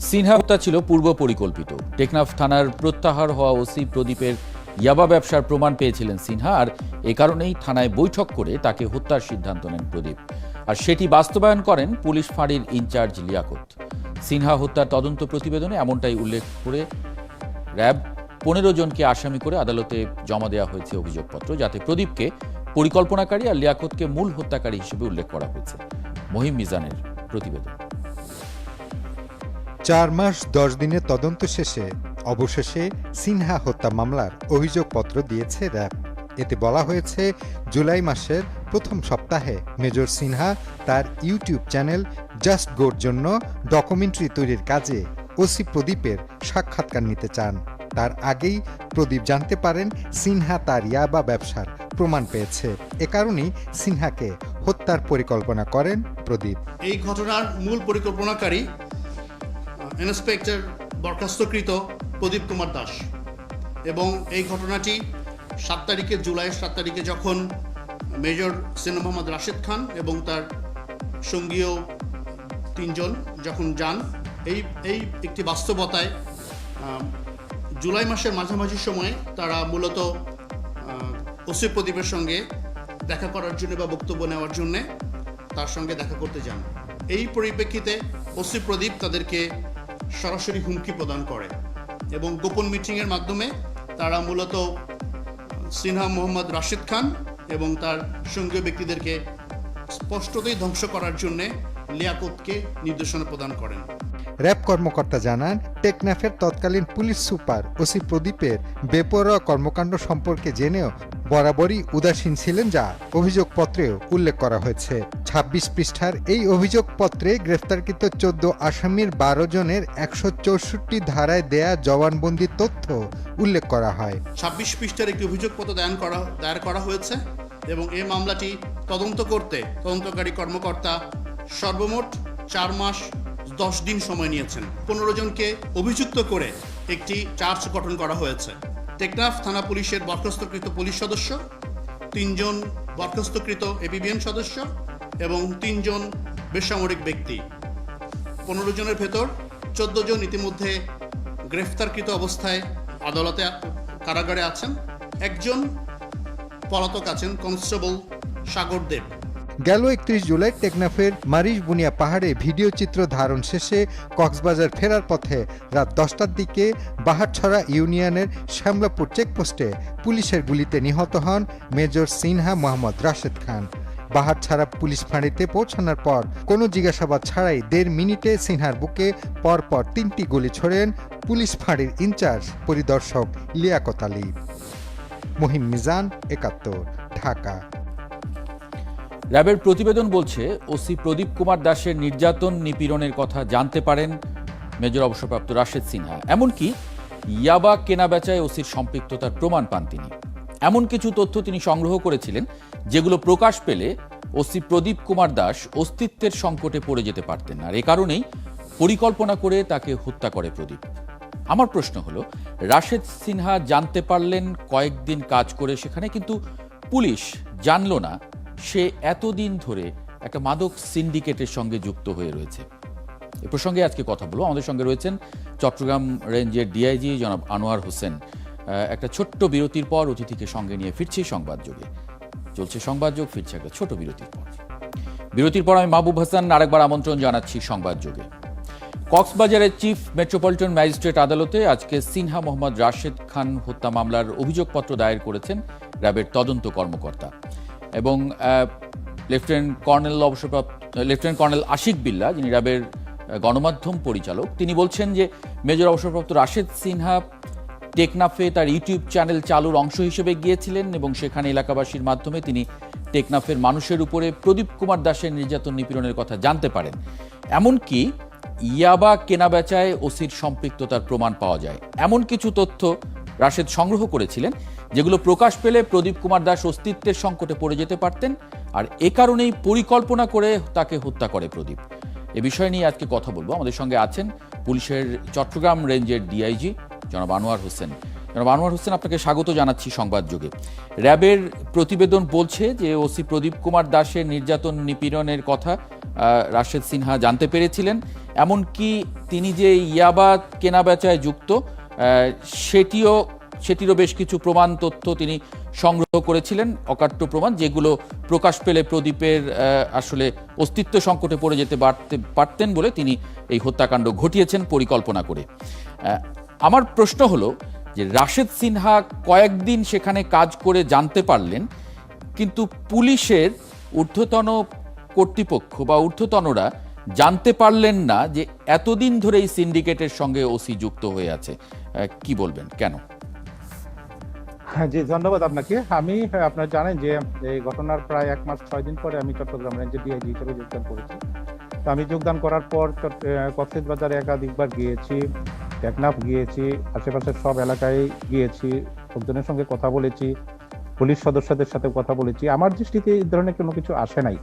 সিনহা হত্যা ছিল পূর্ব পরিকল্পিত। টেকনাফ থানার প্রত্যাহার হওয়া ওসি প্রদীপের ইয়াবা ব্যবসার প্রমাণ পেয়েছিলেন সিনহা, আর এ কারণেই থানায় বৈঠক করে তাকে হত্যার সিদ্ধান্ত নেন প্রদীপ। আর সেটি বাস্তবায়ন করেন পুলিশ ফাঁড়ির ইনচার্জ লিয়াকত। সিনহা হত্যার তদন্ত প্রতিবেদনে এমনটাই উল্লেখ করে র্যাব 15 জনকে আসামি করে আদালতে জমা দেওয়া হয়েছে অভিযোগপত্র, যাতে প্রদীপকে পরিকল্পনাকারী আর লিয়াকতকে মূল হত্যাকারী হিসেবে উল্লেখ করা হয়েছে। মহিম মিজানের প্রতিবেদন। 4 মাস 10 দিনের তদন্ত শেষে অবশেষে সিনহা হত্যা মামলার অভিযোগপত্র দিয়েছে র্যাব। এতে বলা হয়েছে, জুলাই মাসের প্রথম সপ্তাহে মেজর সিনহা তার ইউটিউব চ্যানেল জাস্ট গোর জন্য ডকুমেন্টারি তৈরির কাজে ওসি প্রদীপের সাক্ষাৎকার নিতে চান। তার আগেই প্রদীপ জানতে পারেন সিনহা তার ইয়াবা ব্যবসার প্রমাণ পেয়েছে। এ কারণেই সিনহাকে হত্যার পরিকল্পনা করেন প্রদীপ। এই ঘটনার মূল পরিকল্পনাকারী ইন্সপেক্টর বরখাস্তকৃত প্রদীপ কুমার দাস, এবং এই ঘটনাটি জুলাইয়ের 7 তারিখে যখন মেজর সিনহা মোহাম্মদ রাশেদ খান এবং তার সঙ্গীয় 3 জন যখন যান, এই একটি বাস্তবতায় জুলাই মাসের মাঝামাঝি সময়ে তারা মূলত ওসি প্রদীপের সঙ্গে দেখা করার জন্য বা বক্তব্য নেওয়ার জন্যে তার সঙ্গে দেখা করতে যান। এই পরিপ্রেক্ষিতে ওসি প্রদীপ তাদেরকে সরাসরি হুমকি প্রদান করে এবং গোপন মিটিংয়ের মাধ্যমে তারা মূলত সিনহা মোহাম্মদ রাশেদ খান এবং তার সঙ্গীয় ব্যক্তিদেরকে স্পষ্টতই ধ্বংস করার জন্যে লিয়াকতকে নির্দেশনা প্রদান করেন। র্যাব কর্মকর্তা জানান, টেকনাফের তৎকালীন পুলিশ সুপার ওসি প্রদীপের বেপরোয়া কর্মকাণ্ড সম্পর্কে জেনেও বরাবরই উদাসীন ছিলেন, যা অভিযোগপত্রেও উল্লেখ করা হয়েছে। 26 পৃষ্ঠার এই অভিযোগপত্রে গ্রেফতারকৃত 14 আসামির 12 জনের 164 ধারায় দেয়া জবানবন্দির তথ্য উল্লেখ করা হয়। 26 পৃষ্ঠার একটি অভিযোগপত্র দায়ের করা হয়েছে এবং এই মামলাটি তদন্ত করতে তদন্তকারী কর্মকর্তা সর্বমোট 4 মাস 10 দিন সময় নিয়েছেন। 15 জনকে অভিযুক্ত করে একটি চার্জ গঠন করা হয়েছে। টেকনাফ থানা পুলিশের বরখাস্তকৃত পুলিশ সদস্য, 3 জন বরখাস্তকৃত এপিবিএন সদস্য এবং 3 জন বেসামরিক ব্যক্তি। 15 জনের ভেতর 14 জন ইতিমধ্যে গ্রেফতারকৃত অবস্থায় আদালতে কারাগারে আছেন। 1 জন পলাতক আছেন, কনস্টেবল সাগর দেব। গেল 31 জুলাই টেকনাফের মারিশ বুনিয়া পাহাড়ে ভিডিও চিত্র ধারণ শেষে কক্সবাজার ফেরার পথে রাত 10টার দিকে বাহারছড়া ইউনিয়নের শ্যামলাপুর চেকপোস্টে পুলিশের গুলিতে নিহত হন মেজর সিনহা মোহাম্মদ রাশেদ খান। বাহারছড়া পুলিশ ফাঁড়িতে পৌঁছানোর পর কোনো জিজ্ঞাসাবাদ ছাড়াই 1.5 মিনিটে সিনহার বুকে পরপর 3টি গুলি ছোড়েন পুলিশ ফাঁড়ির ইনচার্জ পরিদর্শক লিয়াকত আলী। মহিম মিজান, 71, ঢাকা। র্যাবের প্রতিবেদন বলছে, ওসি প্রদীপ কুমার দাসের নির্যাতন নিপীড়নের কথা জানতে পারেন মেজর অবসরপ্রাপ্ত রাশেদ সিনহা। এমনকি ইয়াবা কেনাবেচায় ওসির সম্পৃক্ততার প্রমাণ পান তিনি। এমন কিছু তথ্য তিনি সংগ্রহ করেছিলেন যেগুলো প্রকাশ পেলে ওসি প্রদীপ কুমার দাস অস্তিত্বের সংকটে পড়ে যেতে পারতেন, আর এ কারণেই পরিকল্পনা করে তাকে হত্যা করে প্রদীপ। আমার প্রশ্ন হলো, রাশেদ সিনহা জানতে পারলেন কয়েকদিন কাজ করে সেখানে, কিন্তু পুলিশ জানল না সে এতদিন ধরে একটা মাদক সিন্ডিকেটের সঙ্গে যুক্ত হয়ে রয়েছে। এ প্রসঙ্গে আজকে কথা বলবো। আমাদের সঙ্গে রয়েছেন চট্টগ্রাম রেঞ্জের ডিআইজি জনাব আনোয়ার হোসেন। একটা ছোট্ট বিরতির পর অতিথিকে সঙ্গে নিয়ে ফিরছি সংবাদযোগে। চলছে সংবাদযোগ, ফিরছে একটা ছোট বিরতির পর। বিরতির পর আমি মাহবুব হাসান আরেকবার আমন্ত্রণ জানাচ্ছি সংবাদযোগে। কক্সবাজারের চিফ মেট্রোপলিটন ম্যাজিস্ট্রেট আদালতে আজকে সিনহা মোহাম্মদ রাশেদ খান হত্যা মামলার অভিযোগপত্র দায়ের করেছেন র্যাবের তদন্ত কর্মকর্তা এবং লেফটেন্যান্ট কর্নেল আশিক বিল্লাহ, যিনি র্যাবের গণমাধ্যম পরিচালক। তিনি বলছেন যে মেজর অবসরপ্রাপ্ত রাশেদ সিনহা টেকনাফে তার ইউটিউব চ্যানেল চালুর অংশ হিসেবে গিয়েছিলেন এবং সেখানে এলাকাবাসীর মাধ্যমে তিনি টেকনাফের মানুষের উপরে প্রদীপ কুমার দাসের নির্যাতন নিপীড়নের কথা জানতে পারেন। এমনকি ইয়াবা কেনাবেচায় ওসির সম্পৃক্ততার প্রমাণ পাওয়া যায়। এমন কিছু তথ্য রাশেদ সংগ্রহ করেছিলেন যেগুলো প্রকাশ পেলে প্রদীপ কুমার দাস অস্তিত্বের সংকটে পড়ে যেতে পারতেন, আর এ কারণেই পরিকল্পনা করে তাকে হত্যা করে প্রদীপ। এ বিষয় নিয়ে আজকে কথা বলবো। আমাদের সঙ্গে আছেন পুলিশের চট্টগ্রাম রেঞ্জের ডিআইজি জনাব আনোয়ার হোসেন। জনাব আনোয়ার হোসেন, আপনাকে স্বাগত জানাচ্ছি সংবাদযোগে। র্যাবের প্রতিবেদন বলছে যে ওসি প্রদীপ কুমার দাসের নির্যাতন নিপীড়নের কথা রাশেদ সিনহা জানতে পেরেছিলেন। এমনকি তিনি যে ইয়াবা কেনাবেচায় যুক্ত সেটিরও বেশ কিছু প্রমাণ তথ্য তিনি সংগ্রহ করেছিলেন, অকাট্য প্রমাণ, যেগুলো প্রকাশ পেলে প্রদীপের আসলে অস্তিত্ব সংকটে পড়ে যেতে পারতেন বলে তিনি এই হত্যাকাণ্ড ঘটিয়েছেন পরিকল্পনা করে। আমার প্রশ্ন হলো যে রাশেদ সিনহা কয়েকদিন সেখানে কাজ করে জানতে পারলেন, কিন্তু পুলিশের ঊর্ধ্বতন কর্তৃপক্ষ বা ঊর্ধ্বতনরা জানতে পারলেন না যে এতদিন ধরে এই সিন্ডিকেটের সঙ্গে ওসি যুক্ত হয়ে আছে। কি বলবেন, কেন? জি, ধন্যবাদ আপনাকে। আপনারা জানেন যে এই ঘটনার প্রায় 1 মাস 6 দিন পরে আমি চট্টগ্রাম রেঞ্জের ডিআইজি হিসেবে যোগদান করেছি। তো আমি যোগদান করার পর কক্সবাজারে একাধিকবার গিয়েছি, টেকনাফ গিয়েছি, আশেপাশের সব এলাকায় গিয়েছি, লোকজনের সঙ্গে কথা বলেছি, পুলিশ সদস্যদের সাথে কথা বলেছি। আমার দৃষ্টিতে এই ধরনের কোনো কিছু আসে নাই।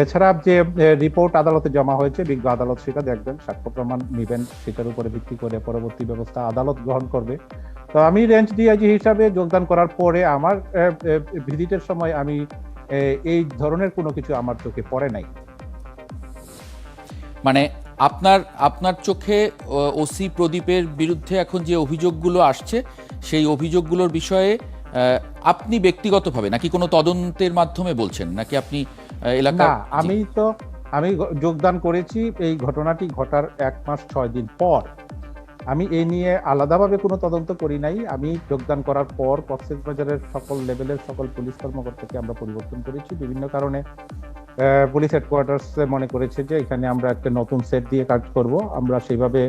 এছাড়া যে রিপোর্ট আদালতে জমা হয়েছে, বিজ্ঞ আদালত সেটা দেখবেন, সাক্ষ্য প্রমাণ নেবেন, সেটার উপরে ভিত্তি করে পরবর্তী ব্যবস্থা আদালত গ্রহণ করবে। তো আমি রেঞ্জ ডিআইজি হিসাবে যোগদান করার পরে আমার ভিজিটের সময় আমি এই ধরনের কোনো কিছু আমার চোখে পড়ে নাই। মানে আপনার চোখে ওসি প্রদীপের বিরুদ্ধে এখন যে অভিযোগগুলো আসছে, সেই অভিযোগগুলোর বিষয়ে আপনি ব্যক্তিগতভাবে নাকি কোনো তদন্তের মাধ্যমে বলছেন, নাকি আপনি এলাকা? আমি যোগদান করেছি এই ঘটনাটি ঘটার 1 মাস 6 দিন পর। আমি এই নিয়ে আলাদাভাবে কোনো তদন্ত করি নাই। আমি যোগদান করার পর কক্সবাজারের সকল লেভেলের সকল পুলিশ কর্মকর্তাকে আমরা পরিবর্তন করেছি। বিভিন্ন কারণে পুলিশ হেডকোয়ার্টার্স মনে করেছে যে এখানে আমরা একটা নতুন সেট দিয়ে কাজ করব। আমরা সেইভাবে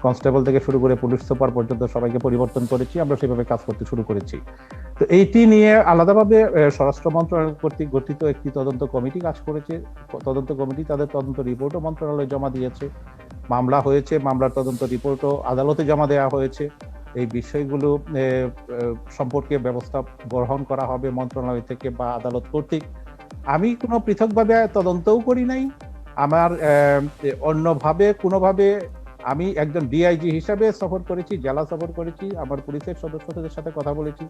কনস্টেবল থেকে শুরু করে পুলিশ সুপার পর্যন্ত সবাইকে পরিবর্তন করেছি, আমরা সেইভাবে কাজ করতে শুরু করেছি। তো এইটি নিয়ে আলাদাভাবে স্বরাষ্ট্র মন্ত্রণালয় কর্তৃক গঠিত একটি তদন্ত কমিটি কাজ করেছে। তদন্ত কমিটি তাদের তদন্ত রিপোর্টও মন্ত্রণালয়ে জমা দিয়েছে, মামলা হয়েছে, মামলার তদন্ত রিপোর্টও আদালতে জমা দেওয়া হয়েছে। এই বিষয়গুলো সম্পর্কে ব্যবস্থা গ্রহণ করা হবে মন্ত্রণালয় থেকে বা আদালত কর্তৃক। আমি কোনো পৃথকভাবে তদন্তও করি নাই। আমার অন্যভাবে কোনোভাবে আমি একজন ডিআইজি হিসাবে সফর করেছি, জেলা সফর করেছি, আমার পুলিশের সদস্যদের সাথে কথা বলেছি,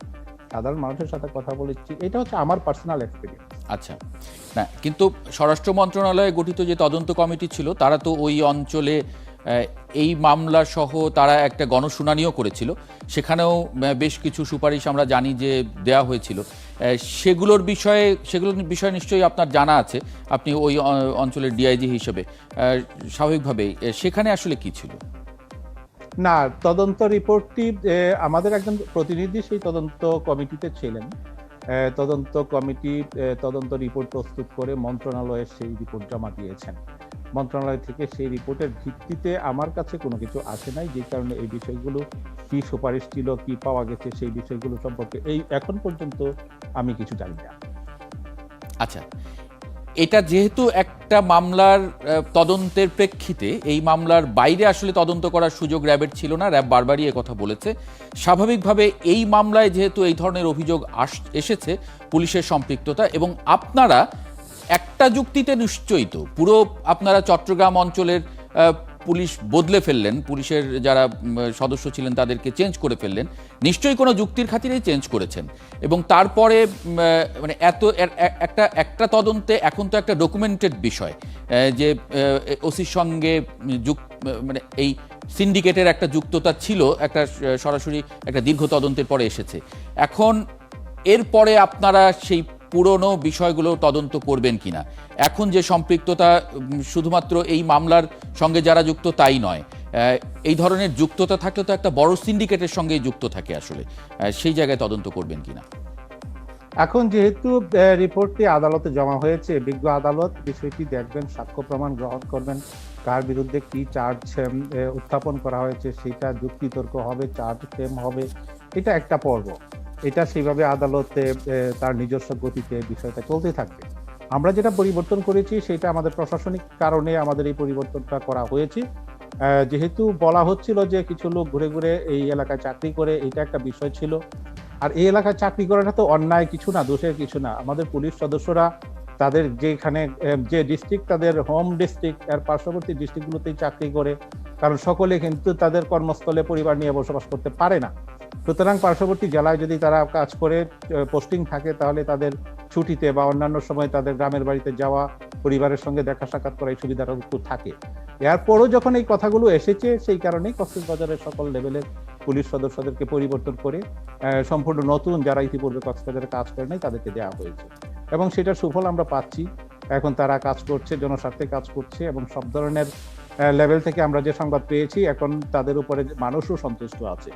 সাধারণ মানুষের সাথে কথা বলেছি। এটা হচ্ছে আমার পার্সোনাল এক্সপিরিয়েন্স। আচ্ছা, না কিন্তু স্বরাষ্ট্র মন্ত্রণালয়ে গঠিত যে তদন্ত কমিটি ছিল, তারা তো ওই অঞ্চলে এই মামলা সহ তারা একটা গণশুনানিও করেছিল, সেখানেও বেশ কিছু সুপারিশ আমরা জানি যে দেয়া হয়েছিল। সেগুলোর বিষয়ে নিশ্চয়ই আপনার জানা আছে, আপনি ওই অঞ্চলের ডিআইজি হিসেবে। স্বাভাবিকভাবেই সেখানে আসলে কি ছিল? না, তদন্ত রিপোর্টটি আমাদের একজন প্রতিনিধি সেই তদন্ত কমিটিতে ছিলেন। তদন্ত কমিটি তদন্ত রিপোর্ট প্রস্তুত করে মন্ত্রণালয়ে সেই রিপোর্ট জমা দিয়েছেন। মন্ত্রণালয় থেকে সেই রিপোর্টের ভিত্তিতে আমার কাছে কোনো কিছু আসে নাই, যে কারণে এই বিষয়গুলো কি সুপারিশ ছিল, কি পাওয়া গেছে, সেই বিষয়গুলো সম্পর্কে এখন পর্যন্ত আমি কিছু জানি না। আচ্ছা, এটা যেহেতু একটা মামলার তদন্তের প্রেক্ষিতে, এই মামলার বাইরে আসলে তদন্ত করার সুযোগ র্যাবের ছিল না, র্যাব বারবারই কথা বলেছে। স্বাভাবিকভাবে এই মামলায় যেহেতু এই ধরনের অভিযোগ এসেছে পুলিশের সম্পৃক্ততা, এবং আপনারা একটা যুক্তিতে নিশ্চয়ই তো পুরো আপনারা চট্টগ্রাম অঞ্চলের পুলিশ বদলে ফেললেন, পুলিশের যারা সদস্য ছিলেন তাদেরকে চেঞ্জ করে ফেললেন, নিশ্চয়ই কোনো যুক্তির খাতিরেই চেঞ্জ করেছেন। এবং তারপরে মানে একটা তদন্তে এখন তো একটা ডকুমেন্টেড বিষয় যে ওসির সঙ্গে মানে এই সিন্ডিকেটের একটা যুক্ততা ছিল, একটা সরাসরি একটা দীর্ঘ তদন্তের পরে এসেছে। এখন এরপরে আপনারা সেই পুরনো বিষয়গুলো তদন্ত করবেন কিনা? এখন যে সম্পৃক্ততা শুধুমাত্র এই মামলার সঙ্গে যারা যুক্ত তাই নয়, এই ধরনের যুক্ততা থাকলে তো একটা বড় সিন্ডিকেটের সঙ্গেই যুক্ত থাকে, আসলে সেই জায়গায় তদন্ত করবেন কিনা? এখন যেহেতু রিপোর্টটি আদালতে জমা হয়েছে, বিজ্ঞ আদালত বিষয়টি দেখবেন, সাক্ষ্য প্রমাণ গ্রহণ করবেন, কার বিরুদ্ধে কি চার্জ উত্থাপন করা হয়েছে সেটা যুক্তিতর্ক হবে, চার্জ ফ্রেম হবে। এটা একটা পর্ব, এটা সেইভাবে আদালতে তার নিজস্ব গতিতে বিষয়টা চলতে থাকবে। আমরা যেটা পরিবর্তন করেছি সেটা আমাদের প্রশাসনিক কারণে আমাদের এই পরিবর্তনটা করা হয়েছে। যেহেতু বলা হচ্ছিল যে কিছু লোক ঘুরে ঘুরে এই এলাকায় চাকরি করে, এটা একটা বিষয় ছিল। আর এই এলাকায় চাকরি করাটা তো অন্যায় কিছু না, দোষের কিছু না। আমাদের পুলিশ সদস্যরা তাদের যেখানে যে ডিস্ট্রিক্ট তাদের হোম ডিস্ট্রিক্ট, এর পার্শ্ববর্তী ডিস্ট্রিক্টগুলোতেই চাকরি করে, কারণ সকলে কিন্তু তাদের কর্মস্থলে পরিবার নিয়ে বসবাস করতে পারে না। সুতরাং পার্শ্ববর্তী জেলায় যদি তারা কাজ করে পোস্টিং থাকে, তাহলে তাদের ছুটিতে বা অন্যান্য সময় তাদের গ্রামের বাড়িতে যাওয়া, পরিবারের সঙ্গে দেখা সাক্ষাৎ করা, এই সুবিধাটা থাকে। এরপরও যখন এই কথাগুলো এসেছে, সেই কারণেই কক্সবাজারের সকল লেভেলের পুলিশ সদস্যদেরকে পরিবর্তন করে সম্পূর্ণ নতুন যারা ইতিপূর্বে কক্সবাজারে কাজ করে নাই তাদেরকে দেওয়া হয়েছে, এবং সেটার সুফল আমরা পাচ্ছি। এখন তারা কাজ করছে, জনস্বার্থে কাজ করছে, এবং সব ধরনের লেভেল থেকে আমরা যে সংবাদ পেয়েছি, এখন তাদের উপরে মানুষও সন্তুষ্ট আছে।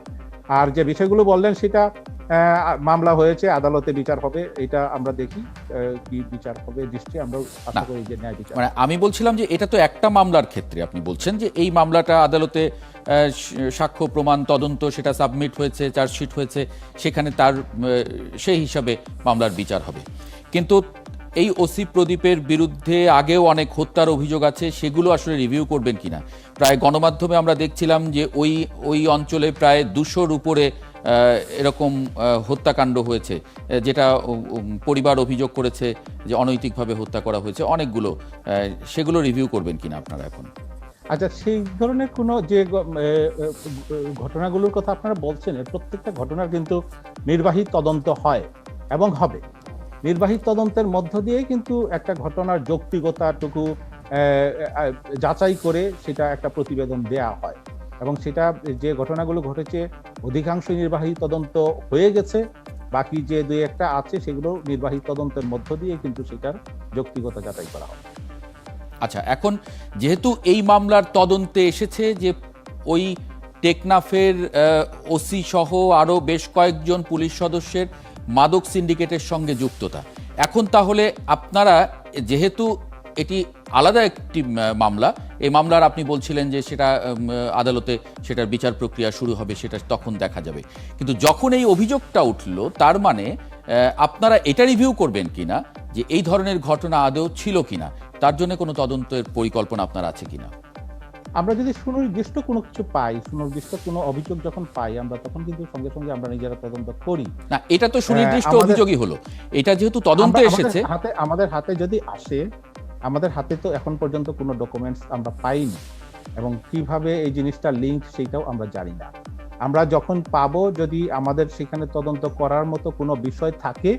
আর যে বিষয়গুলো বললেন সেটা মামলা হয়েছে, আদালতে বিচার হবে, এটা আমরা দেখি কি বিচার হবে, নিশ্চয়ই আমরা আশা করি যে ন্যায় বিচার। মানে আমি বলছিলাম যে এটা তো একটা মামলার ক্ষেত্রে, আপনি বলছেন যে এই মামলাটা আদালতে সাক্ষ্য প্রমাণ তদন্ত সেটা সাবমিট হয়েছে, চার্জশিট হয়েছে, সেখানে তার সেই হিসাবে মামলার বিচার হবে। কিন্তু এই ওসি প্রদীপের বিরুদ্ধে আগেও অনেক হত্যার অভিযোগ আছে, সেগুলো আসলে রিভিউ করবেন কিনা? প্রায় গণমাধ্যমে আমরা দেখছিলাম যে ওই অঞ্চলে প্রায় 200-র উপরে এরকম হত্যাকাণ্ড হয়েছে, যেটা পরিবার অভিযোগ করেছে যে অনৈতিকভাবে হত্যা করা হয়েছে অনেকগুলো, সেগুলো রিভিউ করবেন কিনা আপনারা এখন? আচ্ছা, সেই ধরনের কোনো যে ঘটনাগুলোর কথা আপনারা বলছেন, প্রত্যেকটা ঘটনার কিন্তু নির্বাহী তদন্ত হয় এবং হবে। নির্বাহী তদন্তের মধ্য দিয়ে কিন্তু একটা ঘটনার যৌক্তিকতাটুকু যাচাই করে সেটা একটা প্রতিবেদন দেয়া হয়, এবং সেটা যে ঘটনাগুলো ঘটেছে অধিকাংশ নির্বাহী তদন্ত হয়ে গেছে, বাকি যে দুই একটা আছে সেগুলো নির্বাহী তদন্তের মধ্য দিয়ে কিন্তু সেটার যৌক্তিকতা যাচাই করা হয়। আচ্ছা, এখন যেহেতু এই মামলার তদন্তে এসেছে যে ওই টেকনাফের ওসি সহ আরও বেশ কয়েকজন পুলিশ সদস্যের মাদক সিন্ডিকেটের সঙ্গে যুক্ততা, এখন তাহলে আপনারা, যেহেতু এটি আলাদা একটি মামলা, এই মামলার আপনি বলছিলেন যে সেটা আদালতে সেটার বিচার প্রক্রিয়া শুরু হবে, সেটা তখন দেখা যাবে, কিন্তু যখন এই অভিযোগটা উঠল, তার মানে আপনারা এটা রিভিউ করবেন কিনা যে এই ধরনের ঘটনা আদৌ ছিল কিনা, তার জন্য কোনো তদন্তের পরিকল্পনা আপনার আছে কিনা? আমরা যদি সুনির্দিষ্ট কোনো কিছু পাই, সুনির্দিষ্ট কোনো অভিযোগ যখন পাই, আমরা তখন কিন্তু সঙ্গে সঙ্গে আমরা নিজেরা তদন্ত করি। না, এটা তো সুনির্দিষ্ট অভিযোগই হলো, এটা যেহেতু তদন্তে এসেছে। আমাদের হাতে যদি আসে, আমাদের হাতে তো এখন পর্যন্ত কোনো ডকুমেন্টস আমরা পাইনি, এবং কিভাবে এই জিনিসটা লিঙ্ক সেটাও আমরা জানি না। আমরা যখন পাবো, যদি আমাদের সেখানে তদন্ত করার মতো কোনো বিষয় থাকে,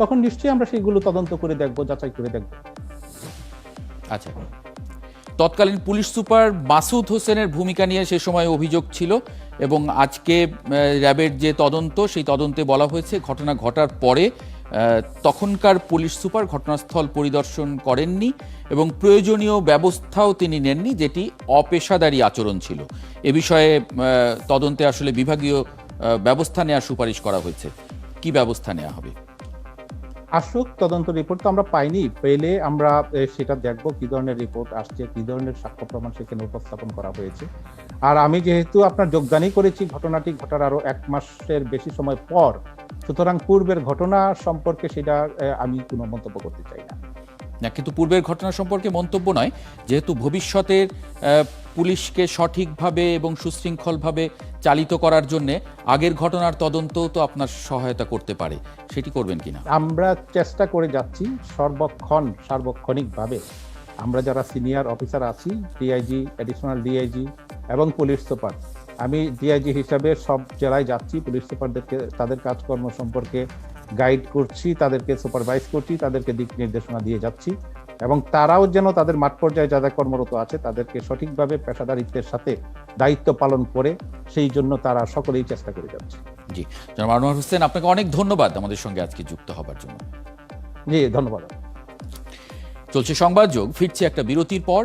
তখন নিশ্চয়ই আমরা সেগুলো তদন্ত করে দেখবো, যাচাই করে দেখবো। আচ্ছা, তৎকালীন পুলিশ সুপার মাসুদ হোসেনের ভূমিকা নিয়ে সে সময় অভিযোগ ছিল, এবং আজকে র্যাবের যে তদন্ত, সেই তদন্তে বলা হয়েছে ঘটনা ঘটার পরে তখনকার পুলিশ সুপার ঘটনাস্থল পরিদর্শন করেননি এবং প্রয়োজনীয় ব্যবস্থাও তিনি নেননি, যেটি অপেশাদারী আচরণ ছিল। এ বিষয়ে তদন্তে আসলে বিভাগীয় ব্যবস্থা নেওয়ার সুপারিশ করা হয়েছে। কি ব্যবস্থা নেওয়া হবে? আসুক, তদন্ত রিপোর্ট তো আমরা পাইনি, পেলে আমরা সেটা দেখবো কি ধরনের রিপোর্ট আসছে, কি ধরনের সাক্ষ্য প্রমাণ সেখানে উপস্থাপন করা হয়েছে। আর আমি যেহেতু আপনার যোগদানই করেছি ঘটনাটি ঘটার আরো 1 মাসের বেশি সময় পর, সুতরাং পূর্বের ঘটনা সম্পর্কে সেটা আমি কোনো মন্তব্য করতে চাই না। না, কিন্তু পূর্বের ঘটনা সম্পর্কে মন্তব্য নয়, যেহেতু ভবিষ্যতের পুলিশকে সঠিকভাবে এবং সুশৃঙ্খলভাবে চালিত করার জন্য আগের ঘটনার তদন্তও তো আপনার সহায়তা করতে পারে, সেটি করবেন কিনা? আমরা চেষ্টা করে যাচ্ছি সার্বক্ষণিকভাবে। আমরা যারা সিনিয়র অফিসার আছি, ডিআইজি, অ্যাডিশনাল ডিআইজি এবং পুলিশ সুপার, আমি ডিআইজি হিসাবে সব জেলায় যাচ্ছি, পুলিশ সুপারদেরকে তাদের কাজকর্ম সম্পর্কে গাইড করছি, তাদেরকে সুপারভাইজ করছি, তাদেরকে দিক নির্দেশনা দিয়ে যাচ্ছি, এবং তারাও যেন তাদের মাঠ পর্যায়ে যারা কর্মরত আছে তাদেরকে সঠিকভাবে পেশাদারিত্বের সাথে দায়িত্ব পালন করে, সেই জন্য তারা সকলেই চেষ্টা করে যাচ্ছে। জি, জনাব আনোয়ার হোসেন, আপনাকে অনেক ধন্যবাদ আমাদের সঙ্গে আজকে যুক্ত হবার জন্য। জি, ধন্যবাদ। চলছে সংবাদ যোগ, ফিরছি একটা বিরতির পর।